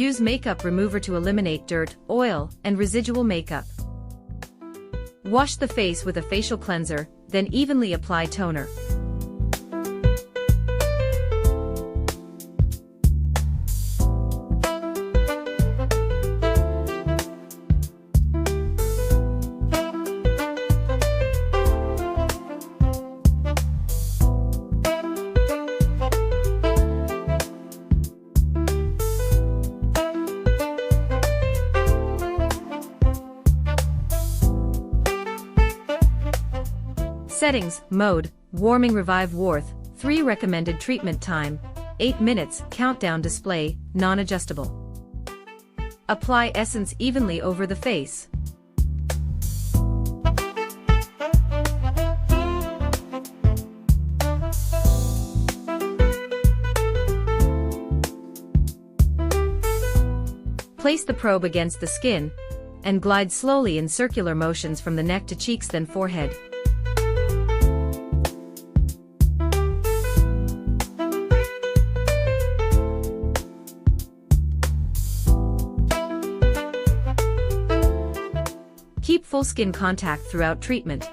Use makeup remover to eliminate dirt, oil, and residual makeup. Wash the face with a facial cleanser, then evenly apply toner. Settings, Mode, Warming Revive Warmth, 3 Recommended Treatment Time, 8 minutes, Countdown Display, Non-adjustable. Apply essence evenly over the face. Place the probe against the skin, and glide slowly in circular motions from the neck to cheeks then forehead. Keep full skin contact throughout treatment.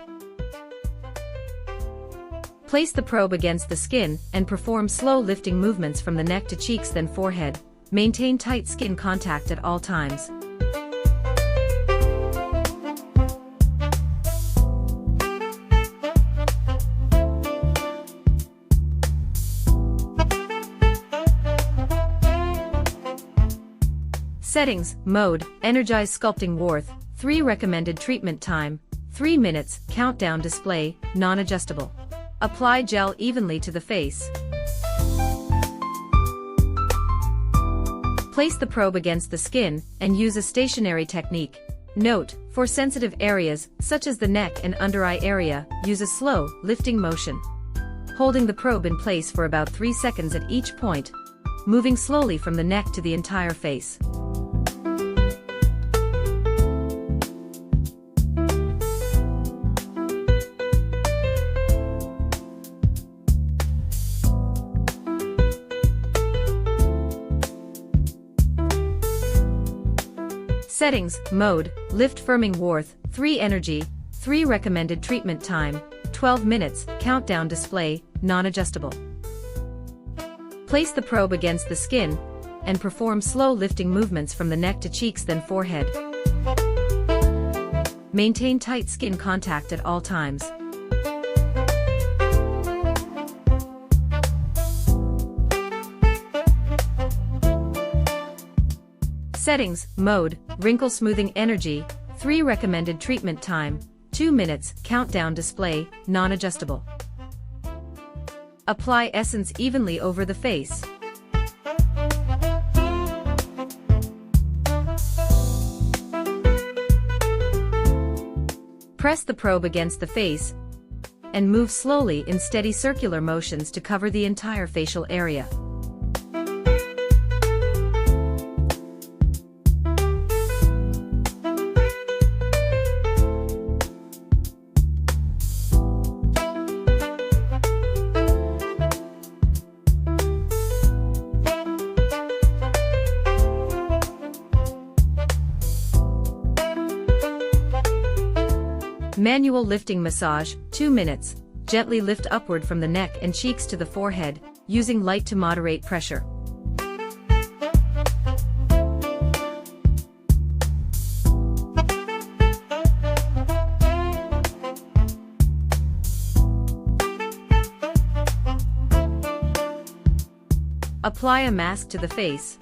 Place the probe against the skin and perform slow lifting movements from the neck to cheeks then forehead. Maintain tight skin contact at all times. Settings, Mode, Energize Sculpting Warmth, 3 Recommended Treatment Time, 3 minutes, Countdown Display, Non-adjustable. Apply gel evenly to the face. Place the probe against the skin and use a stationary technique. Note, for sensitive areas, such as the neck and under eye area, use a slow, lifting motion. Holding the probe in place for about 3 seconds at each point, moving slowly from the neck to the entire face. Settings, Mode, Lift Firming Warmth, 3 Energy, 3 Recommended Treatment Time, 12 minutes, Countdown Display, Non-adjustable. Place the probe against the skin, and perform slow lifting movements from the neck to cheeks then forehead. Maintain tight skin contact at all times. Settings, Mode, Wrinkle Smoothing Energy, 3 Recommended Treatment Time, 2 minutes, Countdown Display, Non-adjustable. Apply essence evenly over the face. Press the probe against the face, and move slowly in steady circular motions to cover the entire facial area. Manual lifting massage, 2 minutes. Gently lift upward from the neck and cheeks to the forehead, using light to moderate pressure. Apply a mask to the face.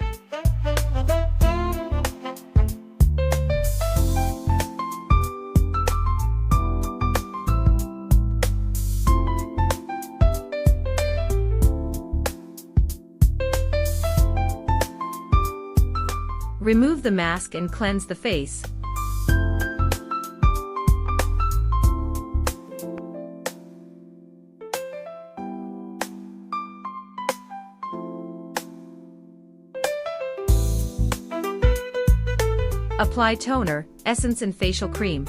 Remove the mask and cleanse the face. Apply toner, essence and facial cream.